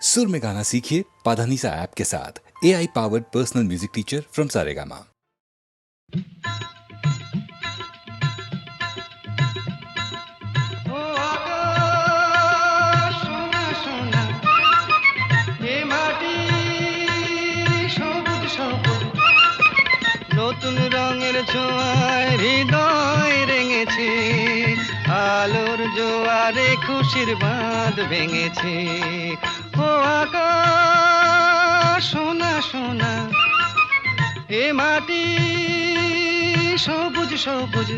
सुर में गाना सीखिए पाधानीसा ऐप के साथ। AI powered personal music teacher from Saregama. নতুন রঙের ছোঁয়ায় হৃদয় রেঙেছে, আলোর জোয়ারে খুশির বাঁধ ভেঙেছে। ও আকাশ সোনা সোনা, এ মাটি সবুজ সবুজ,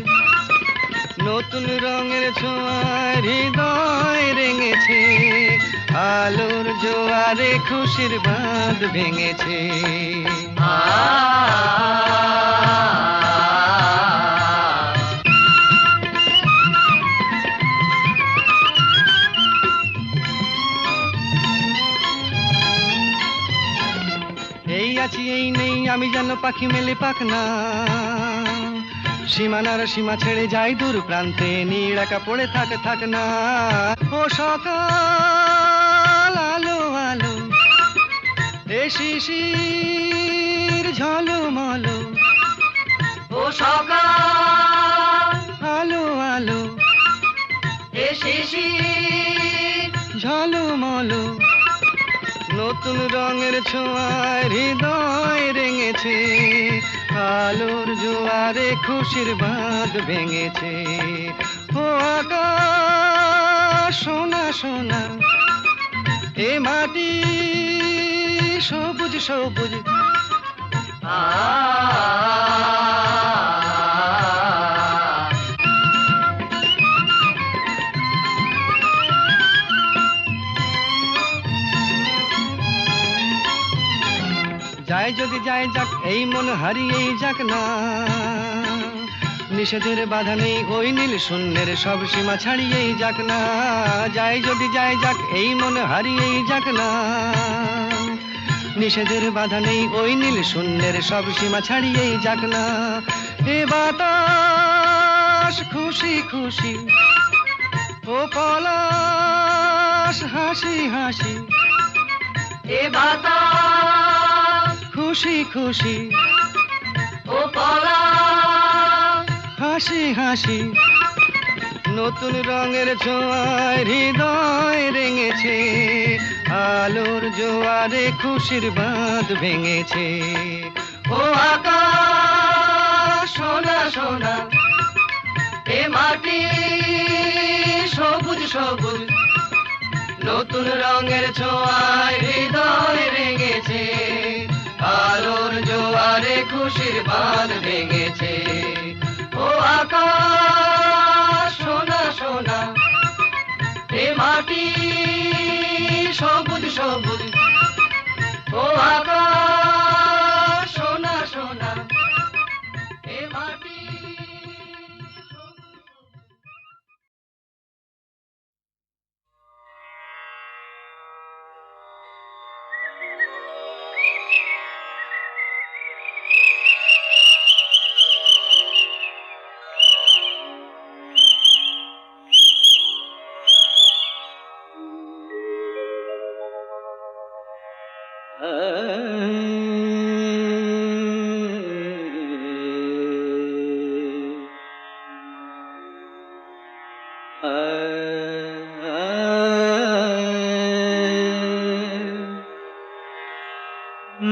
নতুন রঙের ছোঁয়ায় হৃদয় রেঙেছে, আলোর জোয়ারে খুশির বাঁধ ভেঙেছে। এই আছি এই নেই আমি যেন পাখি মেলে পাখনা, সীমানার সীমা ছেড়ে যাই দূর প্রান্তে, নীল একা পড়ে থাক না। ও সকাল আলো আলো, এ শিশির ঝলমলো। ও সকাল আলো আলো, এ শিশির ঝলমলো, নতুন রঙের ছোঁয়ায় হৃদয় রেঙেছে, আলোর জোয়ারে খুশির বাঁধ ভেঙেছে। ও আকাশ সোনা সোনা, এ মাটি সবুজ সবুজ। যাই যদি যাই যাক এই মন হারিয়েই যাক না, নিষেধের বাধা নেই ওই নীল শূন্যের সব সীমা ছাড়িয়েই যাক না। যাই যদি যাই যাক এই মন হারিয়েই যাক না, নিষেধের বাধা নেই ওই নীল শূন্যের সব সীমা ছাড়িয়েই যাক না। এ বাতাস খুশি খুশি, ও পলাশ হাসি হাসি। এ বাতাস খুশি খুশি, ও পলাশ হাসি হাসি, নতুন রঙের ছোঁয়ায় হৃদয় রেঙেছে, আলোর জোয়ারে খুশির বাঁধ ভেঙেছে। ও আকাশ সোনা সোনা, এ মাটি সবুজ সবুজ, নতুন রঙের ছোঁয়ায় হৃদয় রেঙেছে, আলোর জোয়ারে খুশির বাঁধ ভেঙেছে। ও আকাশ সোনা সোনা, এ মাটি সবুজ সবুজ। ও আকাশ সোনা সোনা, এ মাটি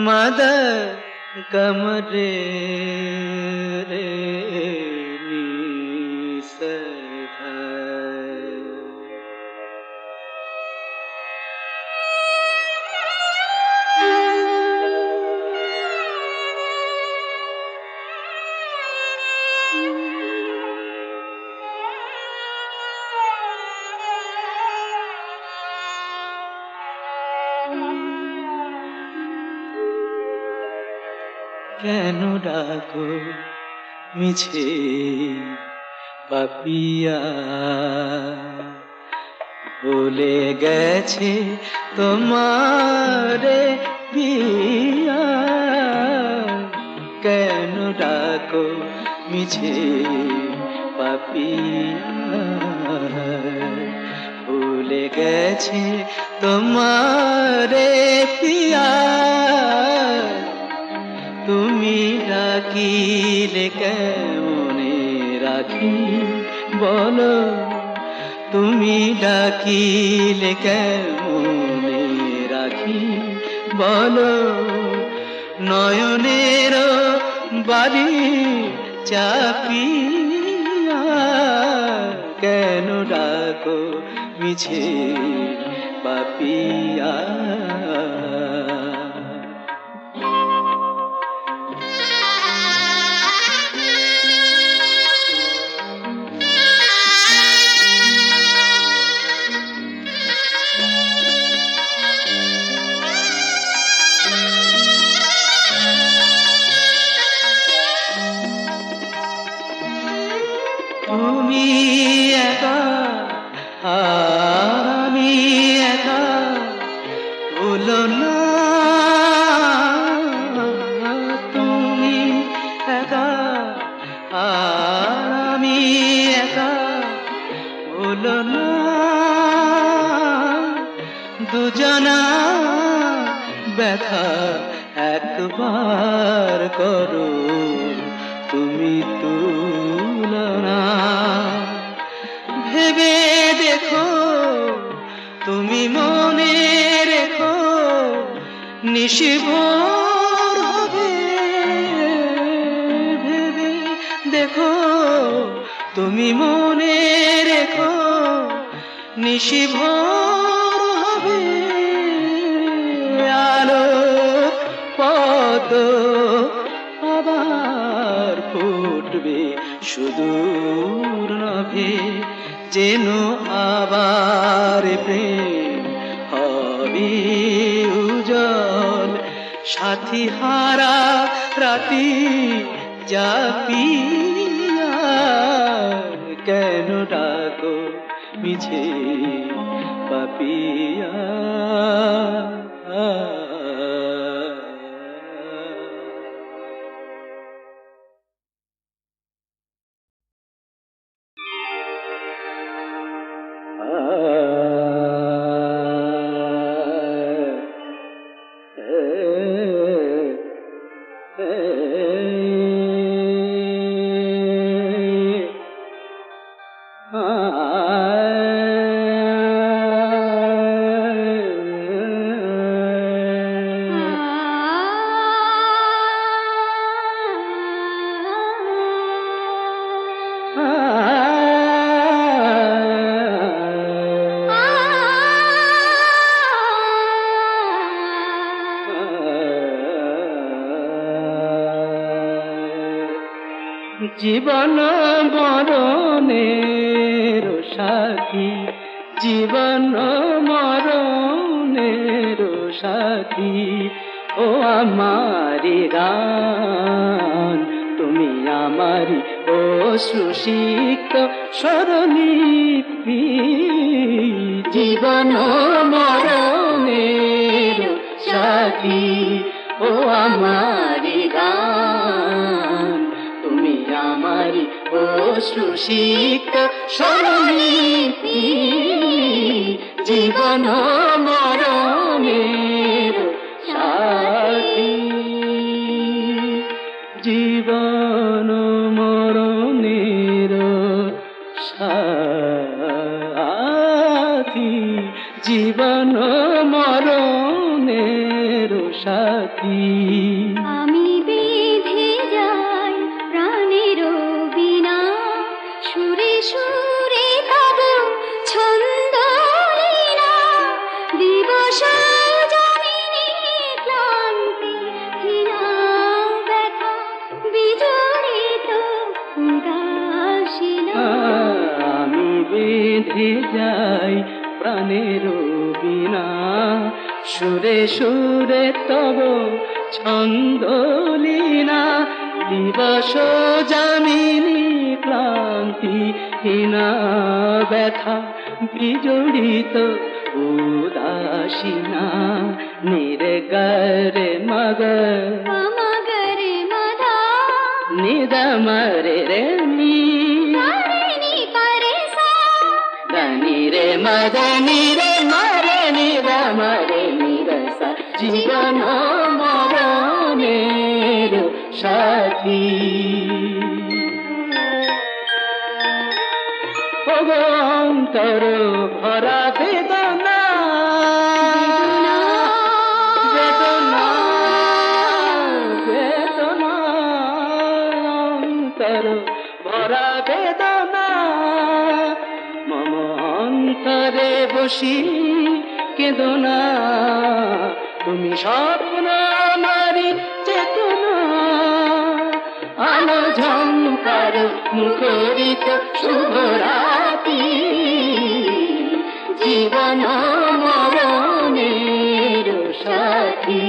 मद कमरे रे কেন ডাকো মিছে পাপিয়া, ভুলে গেছে তোমারে দিয়া। কেন ডাকো মিছে পাপিয়া, ভুলে ভুলে গেছে তোমারে পিয়া, তুমি ডাকিলে কেমনে রাখি বলো, তুমি ডাকিলে কেমনে রাখি বলো, নয়নের বাড়ি চাপিয়া কেন ডাকো মিছে পাপিয়া। তুমি একা আর আমি একা, ভুলো না তুমি একা আর আমি একা, ভুলো না দুজনা ব্যথা একবার করো তুমি তুলনা। ভেবে দেখো তুমি মনে রেখো নিশিভোর হবে, ভেবে দেখো তুমি মনে রেখো নিশিভোর হবে, আলো পদ আবার ফুটবে সুদূর নভে, যেন আবার প্রেম হবে উজ্জ্বল, সাথী হারা রাতি জাপিয়া কেন ডাকো মিছে পাপিয়া। জীবন মরণের সাথী, জীবন মরণের সাথী, ও আমারি গান তুমি আমারি অশ্রুসিক্ত স্বরলিপি, জীবন মরণের সাথী, ও আমারি গান তুমি আমারি অশ্রুসিক্ত স্বরলিপি, জীবন মরণের সাথী, জীবন মরণের সাথী, জীবন মরণের সাথী। আমি বেঁধে যাই প্রাণের বিনা, সুরে সুরে তব ছন্দ লীলা, দিবস জমিনে ক্লান্তি হীনা ব্যথা বিজড়িত উদাসীনা। আমি বেঁধে যাই প্রাণের বিনা, সুরে সুরে তব ছন্দ লীলা, দিবস যামিনী ক্লান্তি হীনা ব্যথা বিজড়িত উদাসীনা। নির্গরে মগর মগরে মদা নিদমরে রে নি নি পরে সা దని নিরে মরে নিরে মরে নির মরে নিরস জীবন মরণের সাথী। অন্তর ভরা বেদনা বেদনা বেদনা অন্তর ভরা বেদনা মম অন্তরে বসি কেদনা তুমি স্বপ্ন আমারি চেতনা আলো ঝঙ্কার মুখরিত শুভরাতি জীবন মরণের সাথী।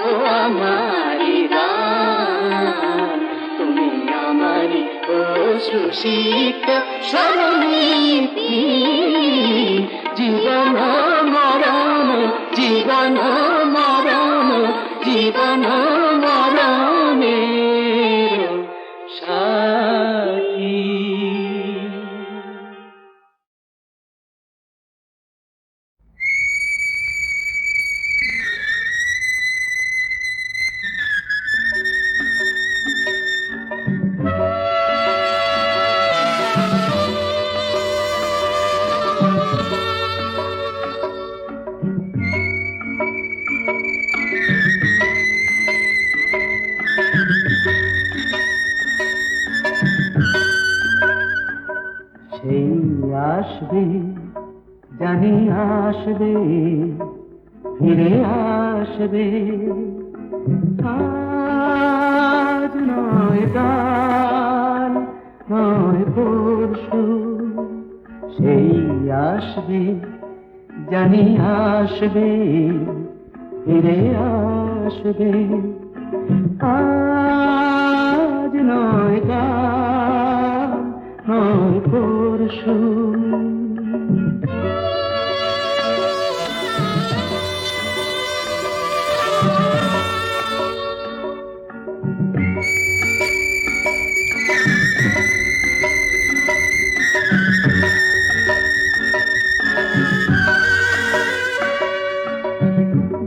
ও আমারি গান তুমি আমারি অশ্রুসিক্ত স্বরলিপি জীবন মরণ জীবন মরণ জীবন মরণের সাথী। সেই আসবে জানি আসবে ফিরে আসবে আজ নয় কাল নয় পরশু সেই আসবে জানি আসবে ফিরে আসবে আজ নয় কাল নয় পরশু।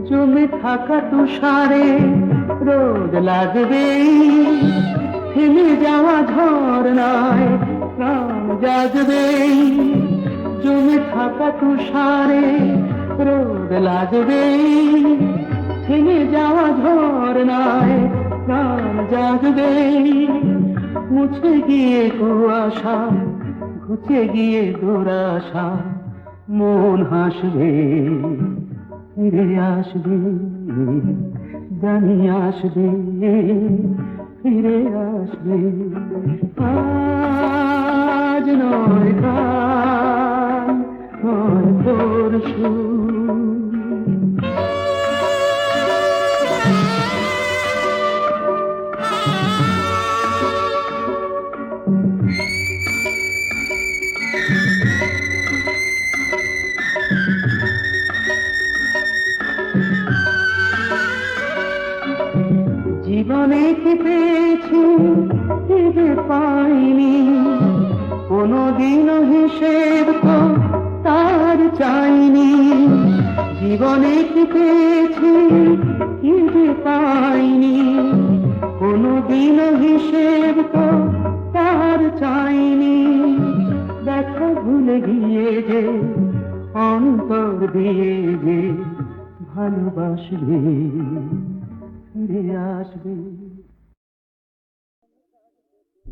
জমে থাকা তুষারে রোদ লাগবে থেমে যাওয়া ঝরনায় প্রাণ জাগবে জমে থাকা তুষারে রোদ লাগবে থেমে যাওয়া ঝরনায় প্রাণ জাগবে মুছে গিয়ে কুয়াশা ঘুচে গিয়ে দুরাশা মন হাসবে ফিরে আসবে জানি আসবে ফিরে আসবে আজ নয় কাল নয় পরশু। জীবনে কি পেয়েছি কি যে পাইনি কোনদিনও হিসেব তো তার চাইনি জীবনে কি পেয়েছি কি যে পাইনি কোনদিনও হিসেব তো তার চাইনি দেখা ভুলে গিয়ে যে অন্তর দিয়ে যে ভালোবাসবে ফিরে আসবে।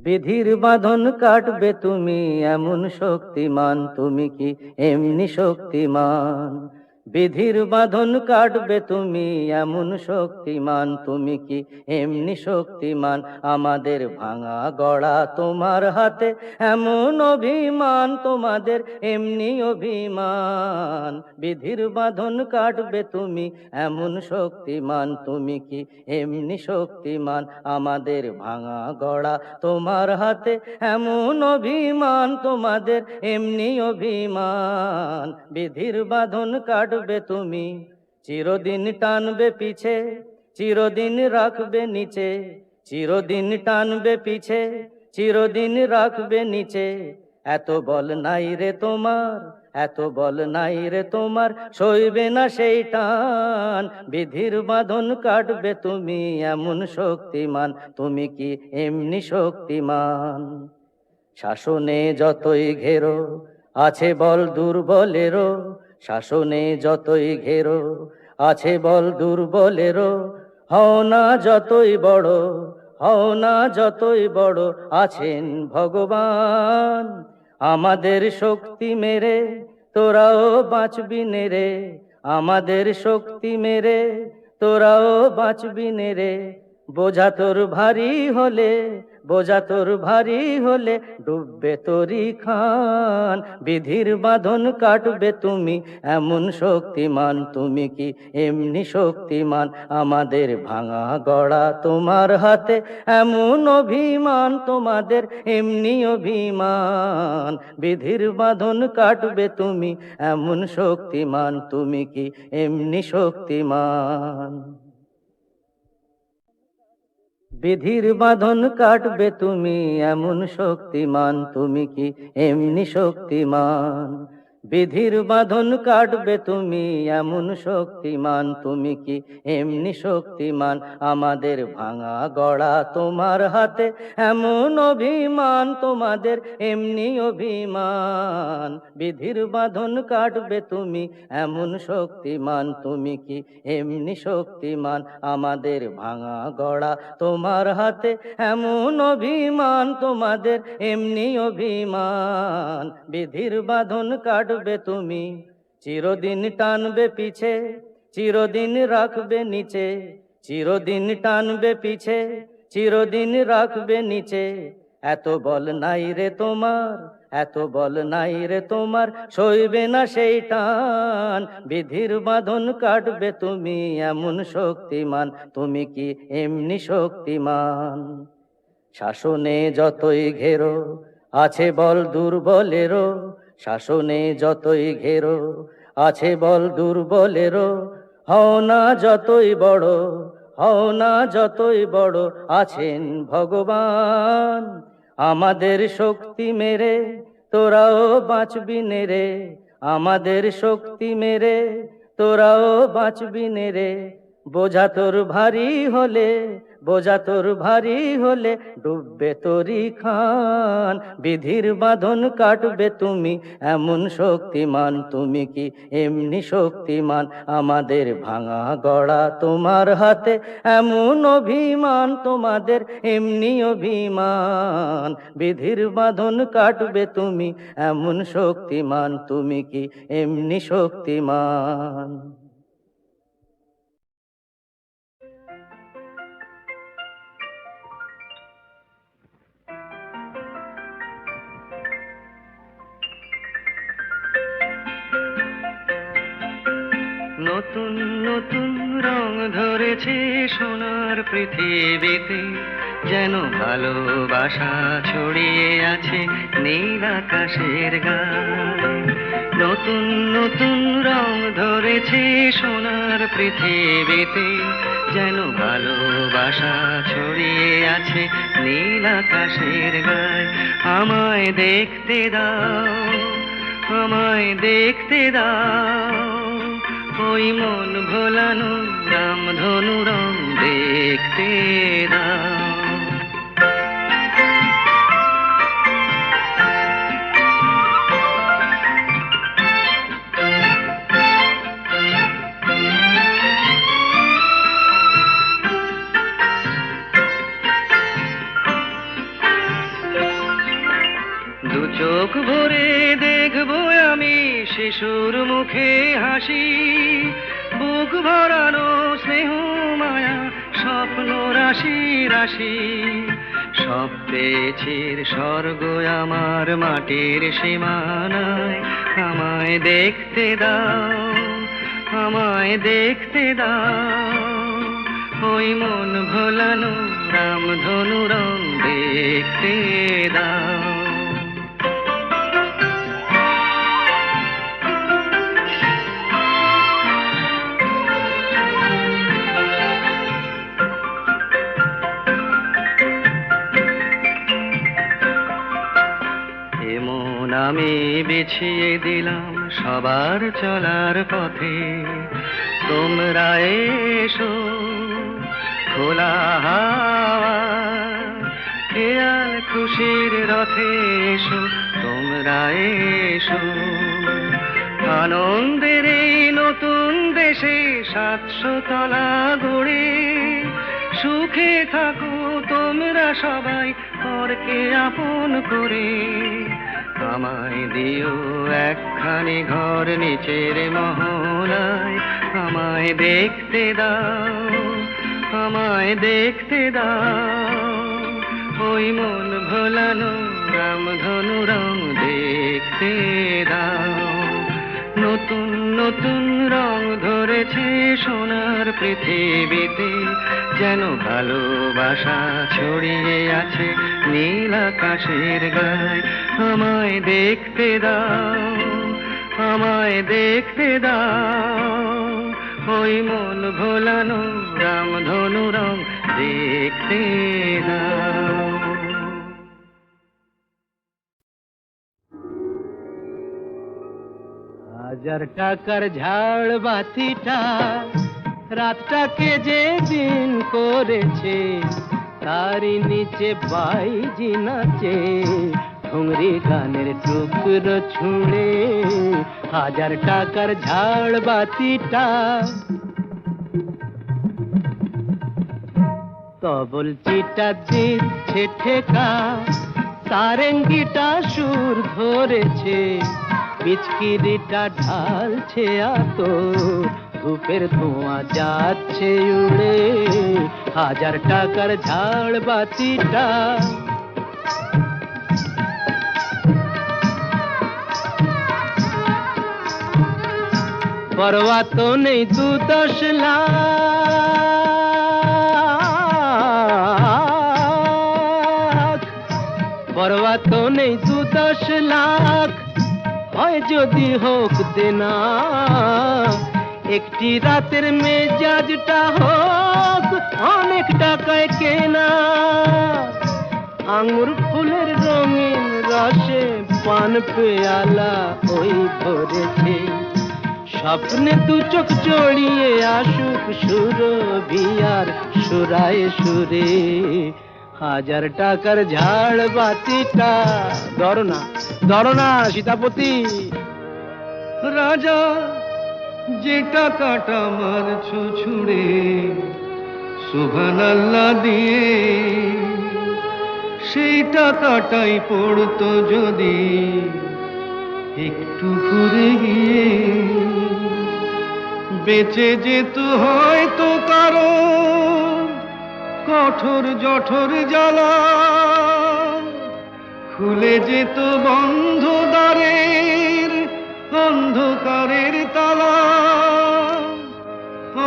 বিধির বাঁধন কাটবে তুমি এমন শক্তিমান তুমি কি এমনি শক্তিমান বিধির বাঁধন কাটবে তুমি এমন শক্তিমান তুমি কি এমনি শক্তিমান আমাদের ভাঙা গড়া তোমার হাতে এমন অভিমান তোমাদের এমনি অভিমান বিধির বাঁধন কাটবে তুমি এমন শক্তিমান তুমি কি এমনি শক্তিমান আমাদের ভাঙা গড়া তোমার হাতে এমন অভিমান তোমাদের এমনি অভিমান বিধির বাঁধন কাটবে তুমি চিরদিন টানবে পিছে চিরদিন রাখবে নিচে চিরদিন টানবে পিছে চিরদিন রাখবে নিচে এত বল নাই রে তোমার এত বল নাই রে তোমার, সইবে না সেই টান, বিধির বাঁধন কাটবে তুমি এমন শক্তিমান, তুমি কি এমনি শক্তিমান? শাসনে যতই ঘেরো আছে বল দুর্বলেরও, শাসনে যতই ঘেরো আছে বল দুর্বলেরও, হও না যতই বড়, হও না যতই বড়, আছেন ভগবান। আমাদের শক্তি মেরে তোরাও বাঁচবি নে রে, আমাদের শক্তি মেরে তোরাও বাঁচবি নে রে। বোঝা তোর ভারী হলে, বোঝা তোর ভারী হলে ডুববে তোরি খান, বিধির বাঁধন কাটবে তুমি এমন শক্তিমান, তুমি কি এমনি শক্তিমান? আমাদের ভাঙা গড়া তোমার হাতে এমন অভিমান, তোমাদের এমনি অভিমান, বিধির বাঁধন কাটবে তুমি এমন শক্তিমান, তুমি কি এমনি শক্তিমান? বিধির বাঁধন কাটবে তুমি এমন শক্তিমান, তুমি কি এমনি শক্তিমান? বিধির বাঁধন কাটবে তুমি এমন শক্তিমান, তুমি কি এমনি শক্তিমান? আমাদের ভাঙা গড়া তোমার হাতে এমন অভিমান, তোমাদের এমনি অভিমান, বিধির বাঁধন কাটবে তুমি এমন শক্তিমান, তুমি কি এমনি শক্তিমান? আমাদের ভাঙা গড়া তোমার হাতে এমন অভিমান, তোমাদের এমনি অভিমান, বিধির বাঁধন কাটবে তুমি চিরদিন টানবে পিছে, চিরদিন রাখবে নিচে, চিরদিন টানবে পিছে, চিরদিন রাখবে নিচে। এত বল নাই রে তোমার, এত বল নাই রে তোমার, সইবে না সেই টান, বিধির বাঁধন কাটবে তুমি এমন শক্তিমান, তুমি কি এমনি শক্তিমান? শাসনে যতই ঘেরো আছে বল দুর্বলেরও, শাসনে যতই ঘেরো আছে বল দুর্বলেরও, হও না যতই বড়, হও না যতই বড়, আছেন ভগবান। আমাদের শক্তি মেরে তোরাও বাঁচবি নে রে, আমাদের শক্তি মেরে তোরাও বাঁচবি নে রে। বোঝা তোর ভারী হলে, বোঝা তোর ভারী হলে ডুববে তোরি খান, বিধির বাঁধন কাটবে তুমি এমন শক্তিমান, তুমি কি এমনি শক্তিমান? আমাদের ভাঙা গড়া তোমার হাতে এমন অভিমান, তোমাদের এমনি অভিমান, বিধির বাঁধন কাটবে তুমি এমন শক্তিমান, তুমি কি এমনি শক্তিমান? নতুন নতুন রং ধরেছে সোনার পৃথিবীতে, যেন ভালোবাসা ছড়িয়ে আছে নীল আকাশের গায়ে। নতুন নতুন রং ধরেছে সোনার পৃথিবীতে, যেন ভালোবাসা ছড়িয়ে আছে নীল আকাশের গায়ে। আমায় দেখতে দাও, আমায় দেখতে দাও, ওই মন ভোলানো রামধনু রং দেখতে দাও। দু চোখ ভরে দেখবো আমি শিশুর মুখে হাসি, বুক ভরানো স্নেহ মায়া স্বপ্ন রাশি রাশি। সব পেয়েছির স্বর্গ আমার মাটির সীমানায়। আমায় দেখতে দাও, আমায় দেখতে দাও, ওই মন ভোলানো রামধনু রং দেখতে দাও। আমি বিছিয়ে দিলাম সবার চলার পথে তোমরা এসো, খোলা হাওয়া খেয়াল খুশির রথে এসো, তোমরা এসো। আনন্দের এই নতুন দেশে 700 তলা গড়ে সুখে থাকো তোমরা সবাই পরকে আপন করে। আমায় দিও একখানি ঘর নিচের মহলায়, আমায় দেখতে দাও, আমায় দেখতে দাও। ওই মন ভোলানো রামধনু রং দেখতে দাও। নতুন নতুন রং ধরেছে সোনার পৃথিবীতে, যেন ভালোবাসা ছড়িয়ে আছে নীল আকাশের গায়ে। আমায় দেখতে দাও, আমায় দেখতে দাও। ওই মন ভোলানো রামধনু রং দেখতে দাও। হাজার টাকার ঝাড় বাতিটা রাতটাকে যে দিন করেছে, তারই নিচে বাইজি নাচে ঠুংরি গানের টুকরো ছুঁড়ে। হাজার টাকার ঝাড় বাতিটা তবল চিটা দিচ্ছে ঠেকা, সারেঙ্গিটা সুর ধরেছে, পিচকিরিটা ঢালছে আতো, ধূপের ধোঁয়া যাচ্ছে উড়ে। হাজার টাকার ঝাড় বাতিটা পরোয়া তো নেই 2-10 লাখ, পরোয়া তো নেই 2-10 লাখ, হয় যদি হোক দেনা। একটি রাতের মেজাজটা হোক অনেক টাকায় কেনা। আঙুর ফুলের রঙিন রসে পান পেয়ালা ওই ভরেছে, স্বপ্নে 2 চোখ জড়িয়ে আসুক সুরভিয়ার সুরায় সুরে। হাজার টাকার ঝাড় বাতিটা ধরো না সীতাপতি। রাজা যে টাকাটা মারছো ছুঁড়ে সুবহানাল্লাহ দিয়ে, সেই টাকাটাই পড়তো যদি একটু ঘুরে গিয়ে, বেঁচে যেত হয়তো কারো কঠোর জঠোর জ্বালা, খুলে যেত বন্ধ দ্বারের অন্ধকারের তালা।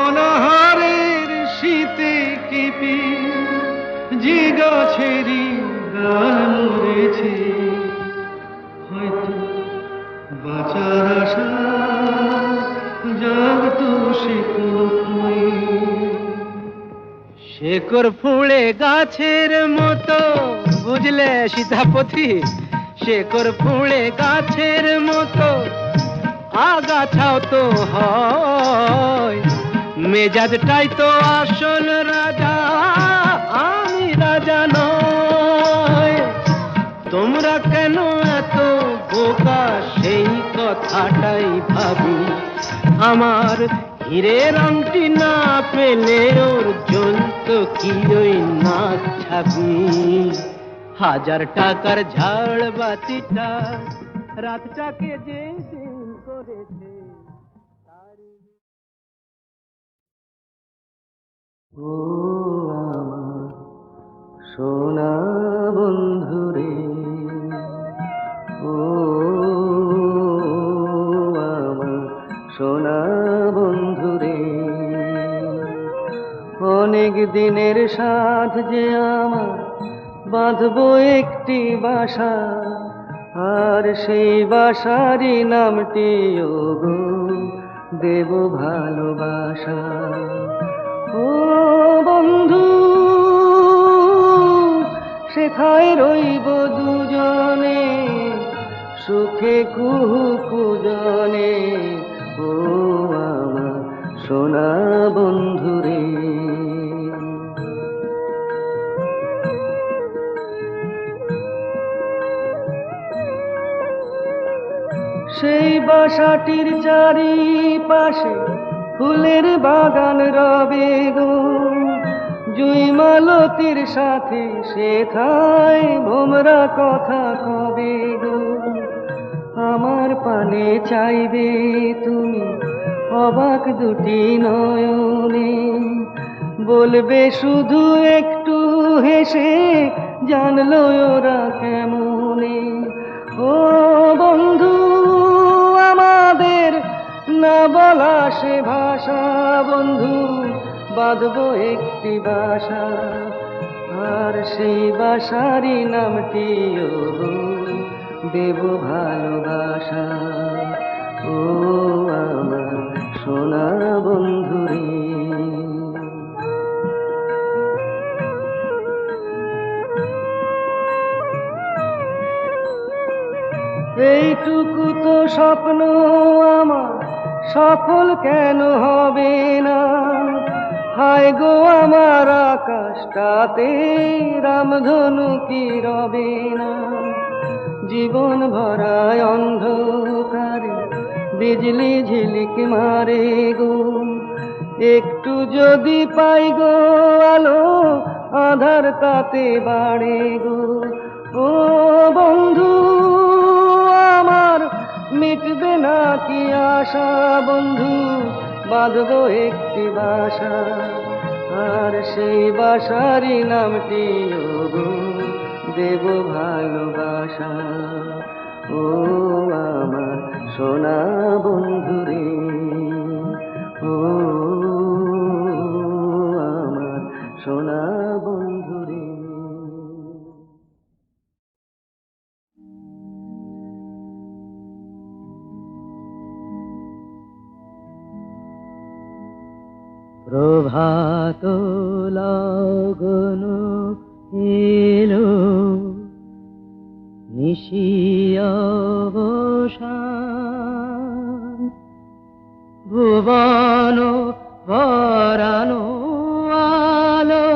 অনাহারের শীতে কেঁপে যে গাছেরই ডাল মরেছে, হয়তো বাঁচার আশা জাগতো শেকড় ফুঁড়ে গাছের মতো, বুঝলে সীতাপতি? শেকড় ফুঁড়ে গাছের মতো আগাছাও তো হয়, মেজাজটাই তো আসল রাজা, আমি রাজা নয়। তোমরা কেন এত বোকা সেই কথাটাই ভাবি, আমার হীরের আংটি না পেলে ওর জ্বলতো কি ওই নাক ছাবি। হাজার টাকার ঝাড় বাতিটা রাতটাকে যে দিন করেছে, ও আমার সোনা বন্ধুরে, ও আমার সোনা বন্ধুরে। অনেক দিনের সাথ যে আমার বাঁধবো একটি বাসা, আর সেই বাসারই নামটি ওগো দেব ভালোবাসা। ও বন্ধু সেথায় রইব দুজনে, সুখে চোখে কুহুকুজনে ও আমার সোনা বন্ধুরে। সেই বাসাটির চারিপাশে ফুলের বাগান রবে গো, জুই মালতির সাথে সেথায় ভোমরা কথা কবে গো। আমার পানে চাইবে তুমি অবাক দুটি নয়নে, বলবে শুধু একটু হেসে জানলো ওরা কেমনে। ও বন্ধু আমাদের না বলা সে ভাষা, বন্ধু বাঁধবো একটি বাসা, আর সেই বাসারই নামটিও দেব ভালোবাসা। ও আমার সোনা বন্ধুরে। এইটুকু তো স্বপ্ন আমার সফল কেন হবে না, হায় গো আমার আকাশটাতে রামধনু কি রবে না। জীবন ভরায় অন্ধকারে বিজলি ঝিলিক মারে গো, একটু যদি পাই গো আলো আধার তাতে বাড়ে গো। ও বন্ধু আমার মিটবে না কি আশা, বন্ধু বাঁধবো একটি বাসা, আর সেই বাসারই নামটিও দেব ভালোবাসা। ও আমার সোনা বন্ধুরে, ও আমার সোনা বন্ধুরে। প্রভাত লগন এলো, নিশি অবসান, ভুবন ভরানো আলো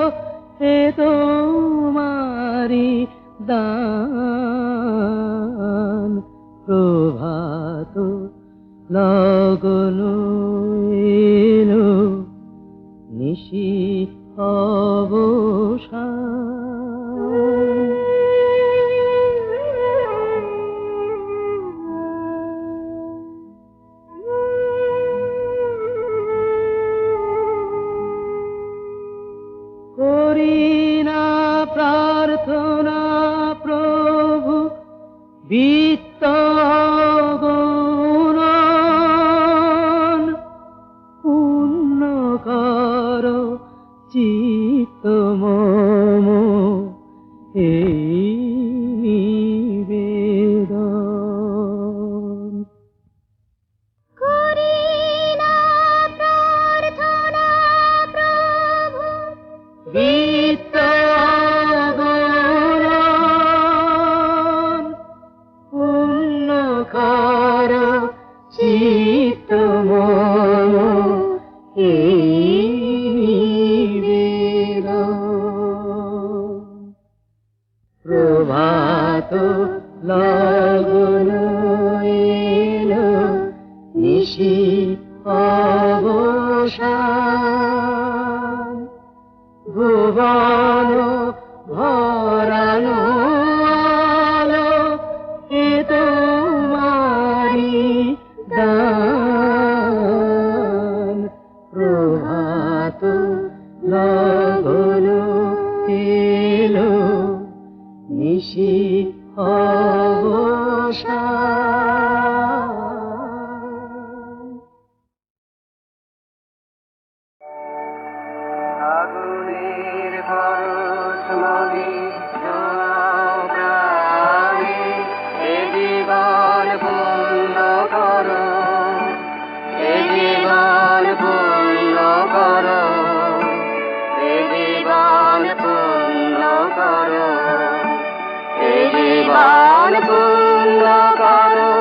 এ তোমারি দান। প্রভাত লগন এলো, নিশি অবসান। করি না প্রার্থনা প্রভু বিত্ত অগণন, পূর্ণ কর চিত্ত মম এই নিবেদন। করি না প্রার্থনা প্রভু বিত্ত অগণন, পূর্ণ কর চিত্ত মম এই নিবেদন। প্রভাত লগন এলো, নিশি অবসান, ভুবন ভরানো আলো এ তোমারি দান। প্রভাত লগন এলো, নিশি অবসান। আগুনের পরশমণি প্রাণে এ জীবন পূর্ণ করো, এ জীবন পূর্ণ করো, এ জীবন পূর্ণ করো, এ জীবন পূর্ণ করো।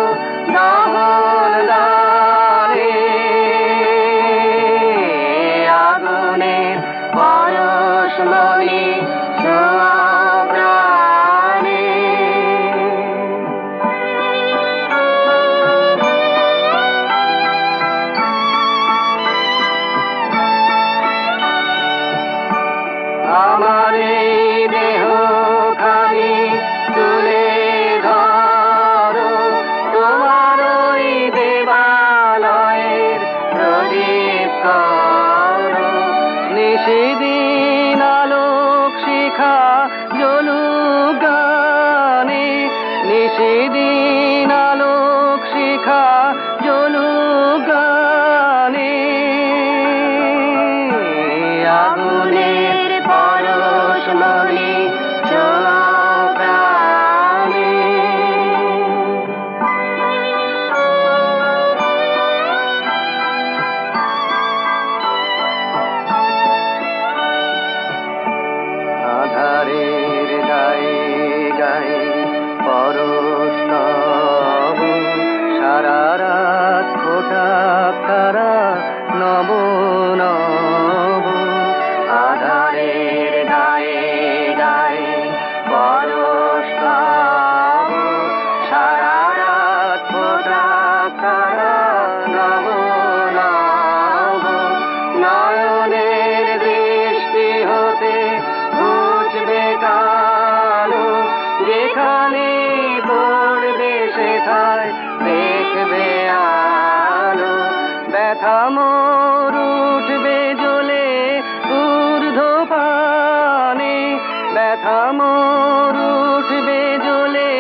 আমর উঠবে জ্বলে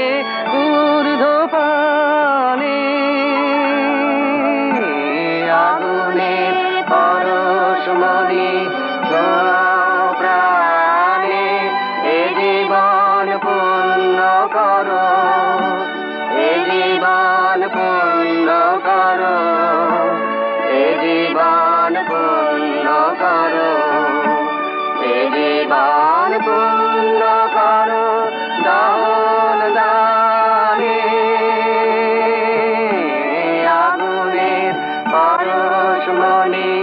ঊর্ধ্বপানে, আগুনের পরশমণি ছোঁয়াও প্রাণে, এ জীবন পূর্ণ করো, এ জীবন পূর্ণ করো, এ জীবন পূর্ণ করো, এ জীবন পূর্ণ করো দান দানে, আগুনের পরশমণি